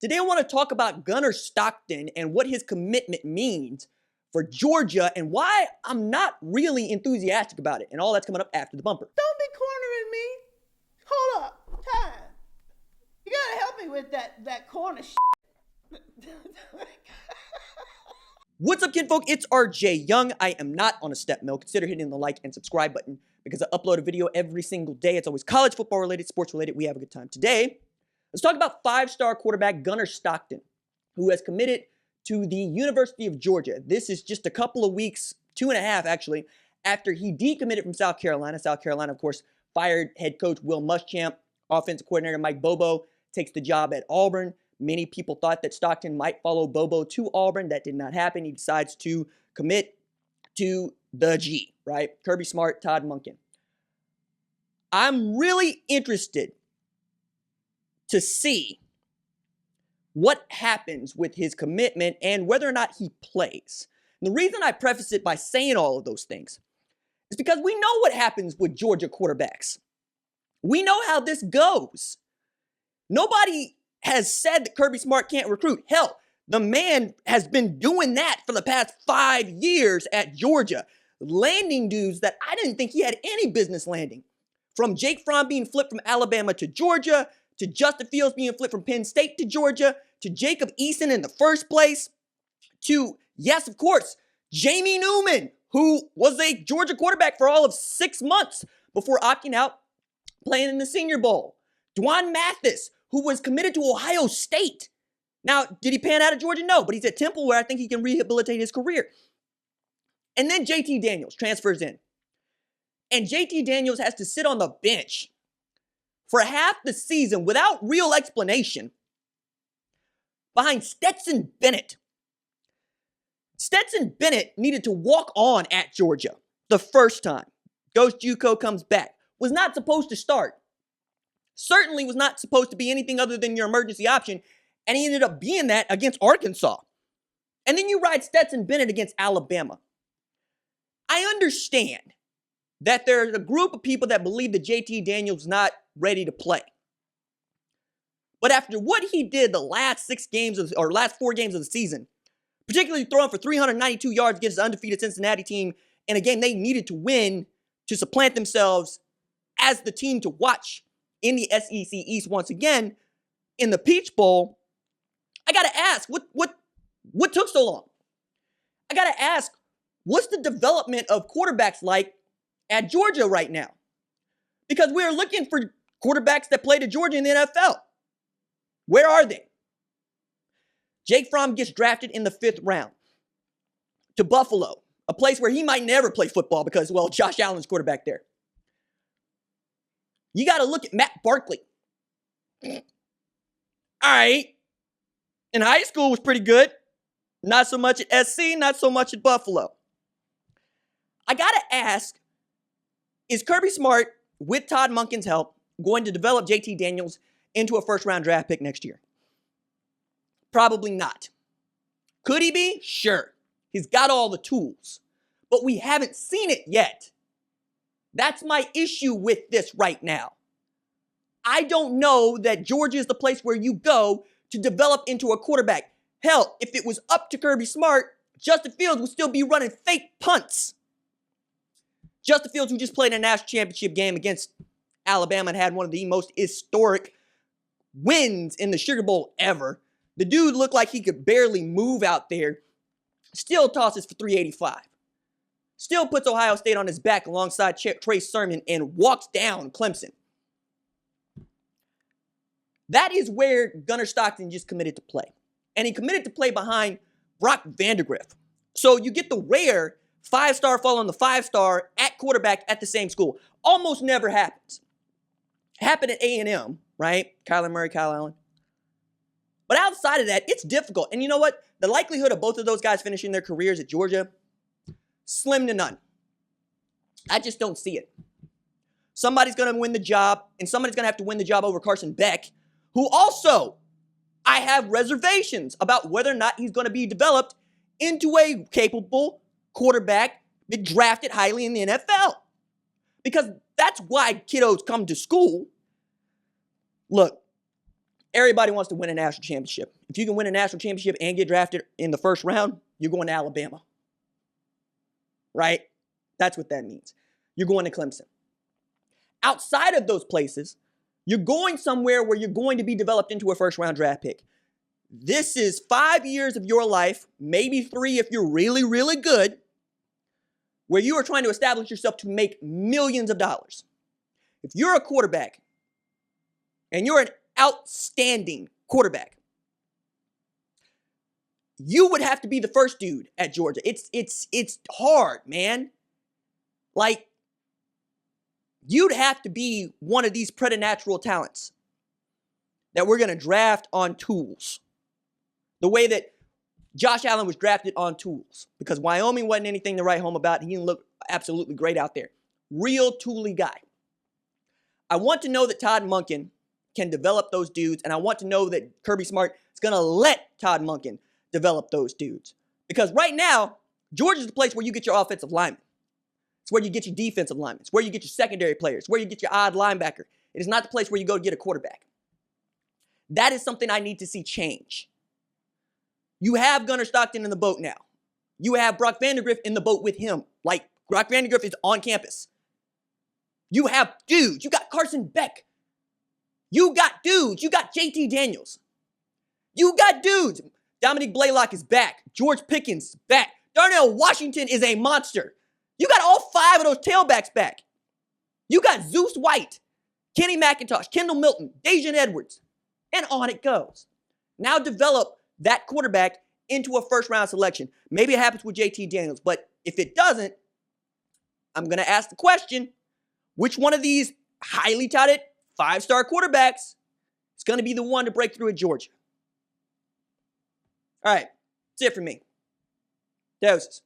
Today I want to talk about Gunner Stockton and what his commitment means for Georgia and why I'm not really enthusiastic about it. And all that's coming up after the bumper. Don't be cornering me. Hold up. Time. You gotta help me with that corner shit. What's up, kinfolk? It's RJ Young. I am not on a step mill. Consider hitting the like and subscribe button because I upload a video every single day. It's always college football related, sports related. We have a good time. Today, let's talk about five-star quarterback Gunner Stockton, who has committed to the University of Georgia. This is just a couple of weeks, 2.5 actually, after he decommitted from South Carolina. South Carolina, of course, fired head coach Will Muschamp. Offensive coordinator Mike Bobo takes the job at Auburn. Many people thought that Stockton might follow Bobo to Auburn. That did not happen. He decides to commit to the G, right? Kirby Smart, Todd Monken. I'm really interested to see what happens with his commitment and whether or not he plays. And the reason I preface it by saying all of those things is because we know what happens with Georgia quarterbacks. We know how this goes. Nobody has said that Kirby Smart can't recruit. Hell, the man has been doing that for the past 5 years at Georgia, landing dudes that I didn't think he had any business landing. From Jake Fromm being flipped from Alabama to Georgia, to Justin Fields being flipped from Penn State to Georgia, to Jacob Eason in the first place, to, yes, of course, Jamie Newman, who was a Georgia quarterback for all of 6 months before opting out playing in the Senior Bowl. Dwan Mathis, who was committed to Ohio State. Now, did he pan out of Georgia? No, but he's at Temple where I think he can rehabilitate his career. And then JT Daniels transfers in. And JT Daniels has to sit on the bench for half the season without real explanation behind Stetson Bennett. Stetson Bennett needed to walk on at Georgia the first time. Goes JUCO, comes back. Was not supposed to start. Certainly was not supposed to be anything other than your emergency option, and he ended up being that against Arkansas. And then you ride Stetson Bennett against Alabama. I understand that there's a group of people that believe that JT Daniels is not ready to play. But after what he did the last 4 games of the season, particularly throwing for 392 yards against the undefeated Cincinnati team in a game they needed to win to supplant themselves as the team to watch in the SEC East once again, in the Peach Bowl, I gotta ask, what took so long? I gotta ask, what's the development of quarterbacks like at Georgia right now? Because we're looking for quarterbacks that played at Georgia in the NFL. Where are they? Jake Fromm gets drafted in the 5th round to Buffalo, a place where he might never play football because, well, Josh Allen's quarterback there. You got to look at Matt Barkley. All right. In high school was pretty good. Not so much at SC, not so much at Buffalo. I got to ask, is Kirby Smart, with Todd Monken's help, going to develop JT Daniels into a first-round draft pick next year? Probably not. Could he be? Sure. He's got all the tools. But we haven't seen it yet. That's my issue with this right now. I don't know that Georgia is the place where you go to develop into a quarterback. Hell, if it was up to Kirby Smart, Justin Fields would still be running fake punts. Justin Fields, who just played a national championship game against Alabama and had one of the most historic wins in the Sugar Bowl ever. The dude looked like he could barely move out there. Still tosses for 385. Still puts Ohio State on his back alongside Trey Sermon and walks down Clemson. That is where Gunner Stockton just committed to play. And he committed to play behind Brock Vandagriff. So you get the rare 5-star following the 5-star at quarterback at the same school. Almost never happens. Happened at A&M, right? Kyler Murray, Kyle Allen. But outside of that, it's difficult. And you know what? The likelihood of both of those guys finishing their careers at Georgia, slim to none. I just don't see it. Somebody's going to win the job, and somebody's going to have to win the job over Carson Beck, who also I have reservations about whether or not he's going to be developed into a capable quarterback drafted highly in the NFL. Because that's why kiddos come to school. Look, Everybody wants to win a national championship. If you can win a national championship and get drafted in the first round, you're going to Alabama. Right? That's what that means. You're going to Clemson. Outside of those places, you're going somewhere where you're going to be developed into a first-round draft pick. This is 5 years of your life, maybe 3 if you're really, really good, where you are trying to establish yourself to make millions of dollars. If you're a quarterback and you're an outstanding quarterback, you would have to be the first dude at Georgia. It's hard, man. Like, you'd have to be one of these preternatural talents that we're going to draft on tools. The way that Josh Allen was drafted on tools. Because Wyoming wasn't anything to write home about. He didn't look absolutely great out there. Real tooly guy. I want to know that Todd Monken can develop those dudes. And I want to know that Kirby Smart is going to let Todd Monken develop those dudes. Because right now, Georgia's the place where you get your offensive linemen. It's where you get your defensive linemen. It's where you get your secondary players. It's where you get your odd linebacker. It is not the place where you go to get a quarterback. That is something I need to see change. You have Gunner Stockton in the boat now. You have Brock Vandagriff in the boat with him. Like, Brock Vandagriff is on campus. You have dudes. You got Carson Beck. You got dudes. You got JT Daniels. You got dudes. Dominique Blaylock is back. George Pickens is back. Darnell Washington is a monster. You got all 5 of those tailbacks back. You got Zeus White, Kenny McIntosh, Kendall Milton, Dajan Edwards, and on it goes. Now develop that quarterback into a first-round selection. Maybe it happens with JT Daniels, but if it doesn't, I'm going to ask the question, which one of these highly touted 5-star quarterbacks is going to be the one to break through at Georgia? All right, that's it for me. Doses.